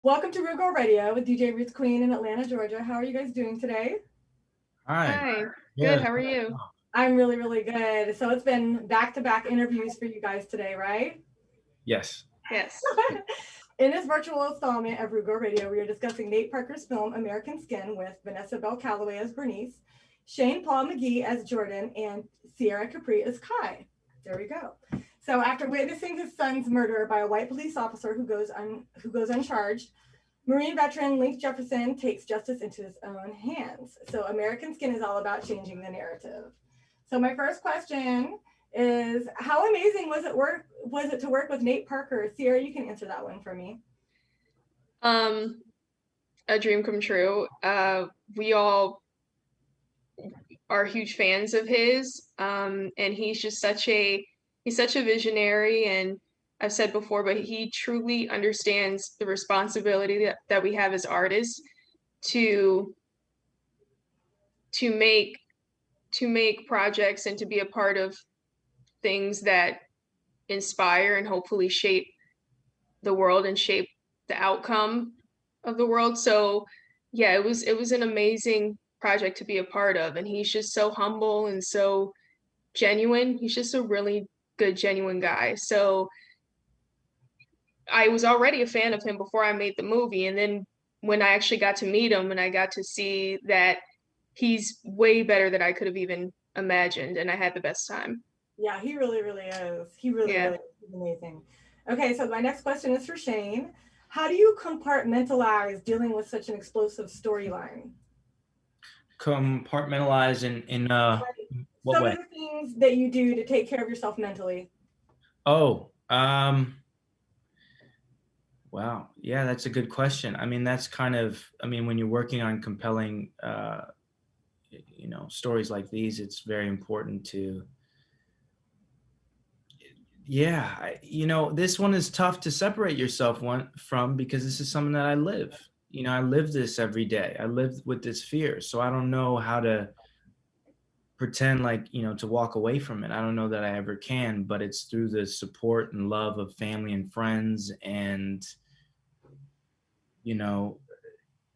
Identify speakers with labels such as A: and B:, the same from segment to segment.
A: Welcome to Real Girl Radio with DJ Ruth Queen in Atlanta, Georgia. How are you guys doing today?
B: Hi.
C: Hi, good.
B: Good.
C: How are you?
A: I'm really, really good. So it's been back-to-back interviews for you guys today, right?
B: Yes.
C: Yes.
A: In this virtual installment of Real Girl Radio, we are discussing Nate Parker's film American Skin with Vanessa Bell Calloway as Bernice, Shane Paul McGee as Jordan, and Sierra Capri as Kai. There we go. So after witnessing his son's murder by a white police officer who goes uncharged, Marine veteran Link Jefferson takes justice into his own hands. So American Skin is all about changing the narrative. So my first question is, how amazing was it to work with Nate Parker? Sierra, you can answer that one for me.
C: Um, a dream come true. We all are huge fans of his. And he's such a visionary, and I've said before, but he truly understands the responsibility that we have as artists to to make to make projects and to be a part of things that inspire and hopefully shape the world and shape the outcome of the world. So yeah, it was an amazing project to be a part of, and he's just so humble and so genuine. He's just a really good, genuine guy. So I was already a fan of him before I made the movie, and then when I actually got to meet him and I got to see that he's way better than I could have even imagined, and I had the best time.
A: Yeah, he really, really is. He really,
C: Yeah.
A: really is amazing. Okay, so my next question is for Shane. How do you compartmentalize dealing with such an explosive storyline?
B: Compartmentalize in what
A: Some of
B: way?
A: the things that you do to take care of yourself mentally.
B: Oh, wow. Yeah, that's a good question. I mean, that's kind of, I mean, when you're working on compelling, stories like these, it's very important to, yeah, this one is tough to separate yourself from because this is something that I live. I live this every day. I live with this fear. So I don't know how to pretend like to walk away from it. I don't know that I ever can, but it's through the support and love of family and friends, and you know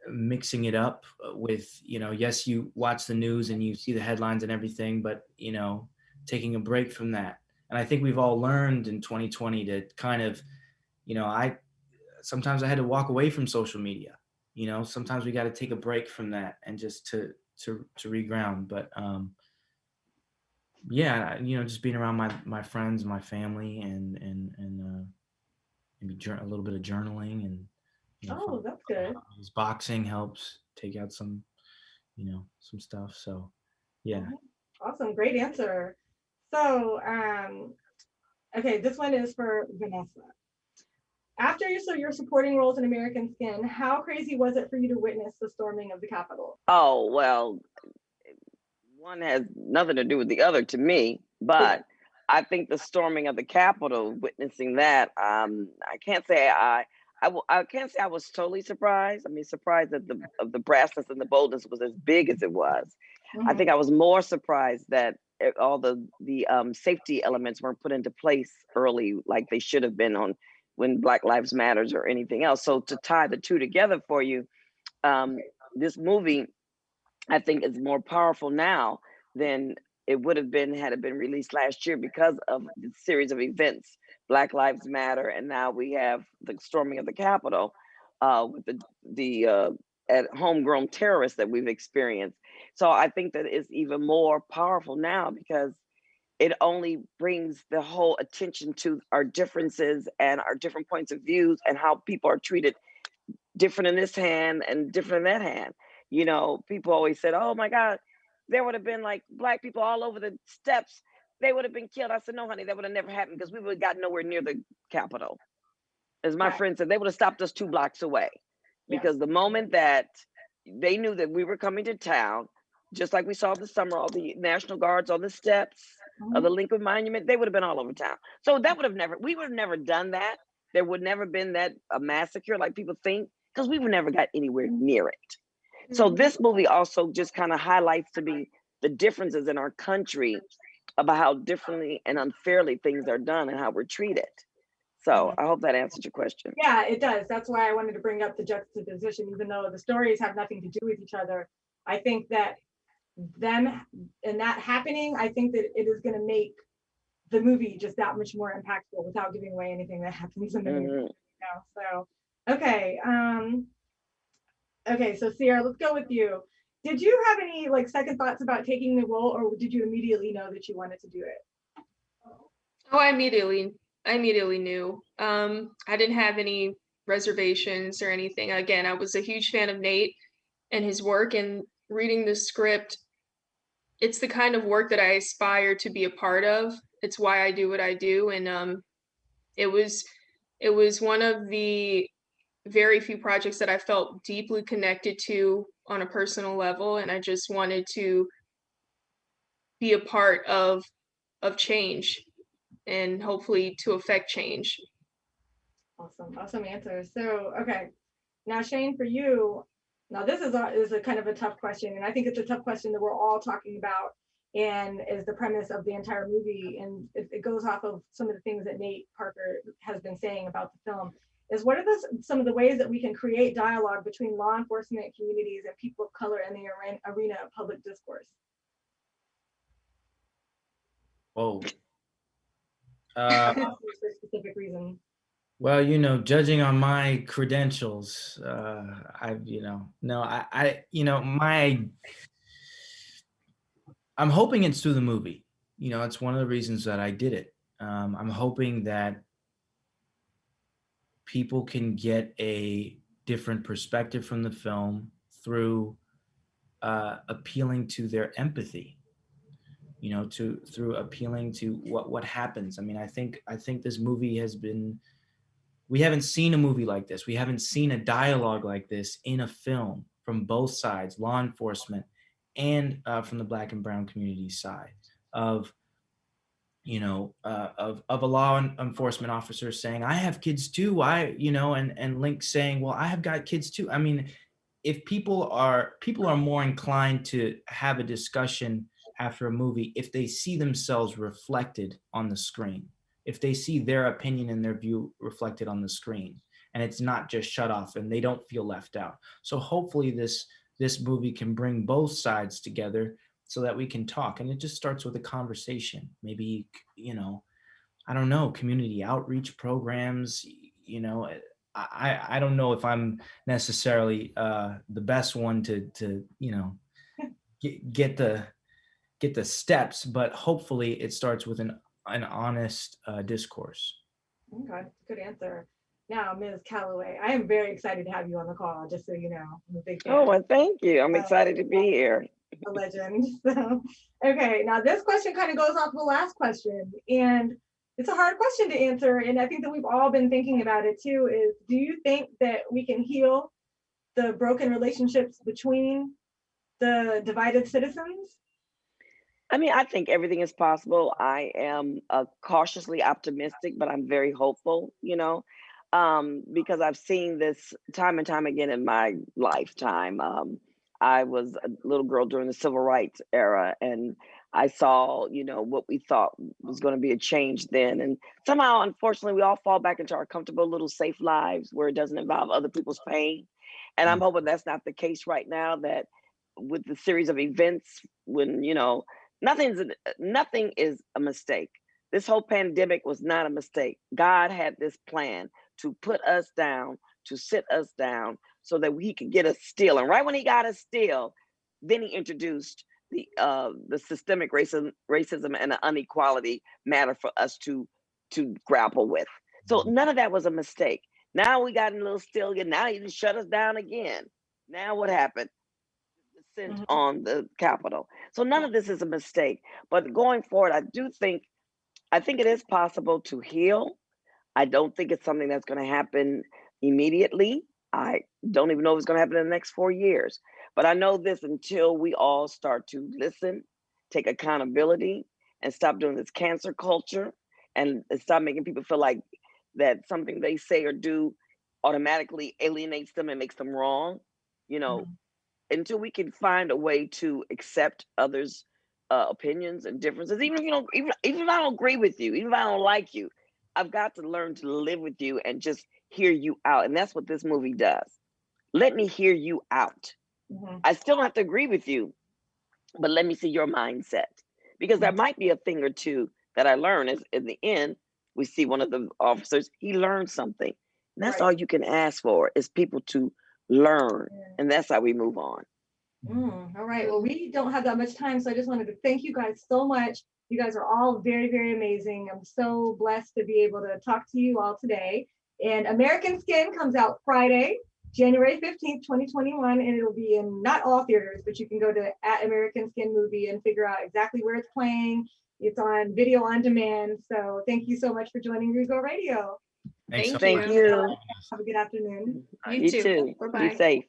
B: mixing it up with yes, you watch the news and you see the headlines and everything, but taking a break from that. And I think we've all learned in 2020 to kind of, I sometimes I had to walk away from social media. Sometimes we got to take a break from that and just to reground. But yeah, just being around my friends, my family, and maybe a little bit of journaling, and
A: Oh,
B: from
A: that's good.
B: boxing helps take out some stuff. So yeah.
A: Mhm. Awesome, great answer. So, okay, this one is for Vanessa. After your supporting roles in American Skin, how crazy was it for you to witness the storming of the Capitol?
D: Oh, well, one has nothing to do with the other to me,
A: Yeah.
D: but I think the storming of the Capitol, witnessing that, I can't say I can't say I was totally surprised. I mean, surprised that the brassness and the boldness was as big as it was. I
A: Mhm.
D: think I was more surprised that all the safety elements weren't put into place early, like they should have been on when Black Lives Matters or anything else. So to tie the two together for you, um, this movie I think is more powerful now than it would have been had it been released last year because of the series of events, Black Lives Matter, and now we have the storming of the Capitol with the at homegrown terrorists that we've experienced. So I think that it's even more powerful now because it only brings the whole attention to our differences and our different points of views and how people are treated different in this hand and different in that hand. People always said, "Oh my God, there would have been like black people all over the steps. They would have been killed." I said, "No, honey, that would have never happened because we would have got nowhere near the Capitol." As my
A: Okay.
D: friend said, they would have stopped us 2 blocks away
A: Yes.
D: because the moment that they knew that we were coming to town, just like we saw this summer, all the National Guards on the steps of the
A: Mhm.
D: Lincoln Monument, they would have been all over town. So that would have never, we would have never done that. There would never been that a massacre like people think because we would never got anywhere near it. So
C: Mhm.
D: this movie also just kind of highlights to me the differences in our country about how differently and unfairly things are done and how we're treated. So I hope that answered your question.
A: Yeah, it does. That's why I wanted to bring up the juxtaposition, even though the stories have nothing to do with each other. I think that them and that happening, I think that it is going to make the movie just that much more impactful without giving away anything that happens in the movie. You know? So, okay. Okay, so Sierra, let's go with you. Did you have any like second thoughts about taking the role, or did you immediately know that you wanted to do it?
C: Oh, I immediately knew. I didn't have any reservations or anything. Again, I was a huge fan of Nate and his work, and reading the script, it's the kind of work that I aspire to be a part of. It's why I do what I do. And it was one of the very few projects that I felt deeply connected to on a personal level, and I just wanted to be a part of change and hopefully to affect change.
A: Awesome answer. So, okay, now Shane, for you, now this is a kind of a tough question, and I think it's a tough question that we're all talking about, and is the premise of the entire movie, and it goes off of some of the things that Nate Parker has been saying about the film. Is what are some of the ways that we can create dialogue between law enforcement communities and people of color in the arena of public discourse?
B: Whoa.
A: For a specific reason.
B: Well, you know, judging on my credentials, I'm hoping it's through the movie. You know, it's one of the reasons that I did it. I'm hoping that people can get a different perspective from the film through appealing to their empathy. You know, through appealing to what happens. I mean, I think this movie has been. We haven't seen a movie like this. We haven't seen a dialogue like this in a film from both sides, law enforcement and from the Black and brown community side of, you know, of a law enforcement officer saying, I have kids too. And Link saying, well, I have got kids too. I mean, if people are more inclined to have a discussion after a movie if they see themselves reflected on the screen, if they see their opinion and their view reflected on the screen, and it's not just shut off and they don't feel left out. So hopefully this movie can bring both sides together so that we can talk. And it just starts with a conversation. Maybe, you know, I don't know, community outreach programs, you know. I don't know if I'm necessarily the best one to you know, get the steps, but hopefully it starts with an honest discourse.
A: Okay, good answer. Now, Ms. Calloway, I am very excited to have you on the call, just so you know. I'm a big fan.
D: Oh, well, thank you. I'm excited to be here.
A: A legend. So, okay, now this question kind of goes off the last question, and it's a hard question to answer, and I think that we've all been thinking about it too, is do you think that we can heal the broken relationships between the divided citizens?
D: I mean, I think everything is possible. I am cautiously optimistic, but I'm very hopeful, you know, because I've seen this time and time again in my lifetime. I was a little girl during the civil rights era, and I saw, you know, what we thought was going to be a change then. And somehow, unfortunately, we all fall back into our comfortable little safe lives where it doesn't involve other people's pain. And I'm hoping that's not the case right now, that with the series of events, when, you know, nothing is a mistake. This whole pandemic was not a mistake. God had this plan to put us down, to sit us down so that he could get us still. And right when he got us still, then he introduced the systemic racism and the inequality matter for us to grapple with. So none of that was a mistake. Now we got a little still again. Now he just shut us down again. Now what happened? Descent on the Capitol. So none of this is a mistake. But going forward, I think it is possible to heal. I don't think it's something that's going to happen immediately. I don't even know if it's going to happen in the next 4 years. But I know this, until we all start to listen, take accountability, and stop doing this cancer culture, and stop making people feel like that something they say or do automatically alienates them and makes them wrong, you know, until we can find a way to accept others' opinions and differences, even if you don't, even if I don't agree with you, even if I don't like you, I've got to learn to live with you and just hear you out. And that's what this movie does. Let me hear you out.
A: Mhm.
D: I still don't have to agree with you, but let me see your mindset. Because there might be a thing or two that I learn. As in the end, we see one of the officers, he learned something. And that's
A: Right.
D: all you can ask for, is people to learn.
A: Yeah.
D: And that's how we move on.
A: All right. Well, we don't have that much time, so I just wanted to thank you guys so much. You guys are all very, very amazing. I'm so blessed to be able to talk to you all today. And American Skin comes out Friday, January 15th, 2021, and it'll be in not all theaters, but you can go to @American Skin Movie and figure out exactly where it's playing. It's on video on demand. So thank you so much for joining Rigo Radio.
B: Thanks so
C: Thank
B: much.
C: you.
D: Thank you.
A: Have a good afternoon.
C: You too.
D: Be
C: Bye-bye.
D: safe.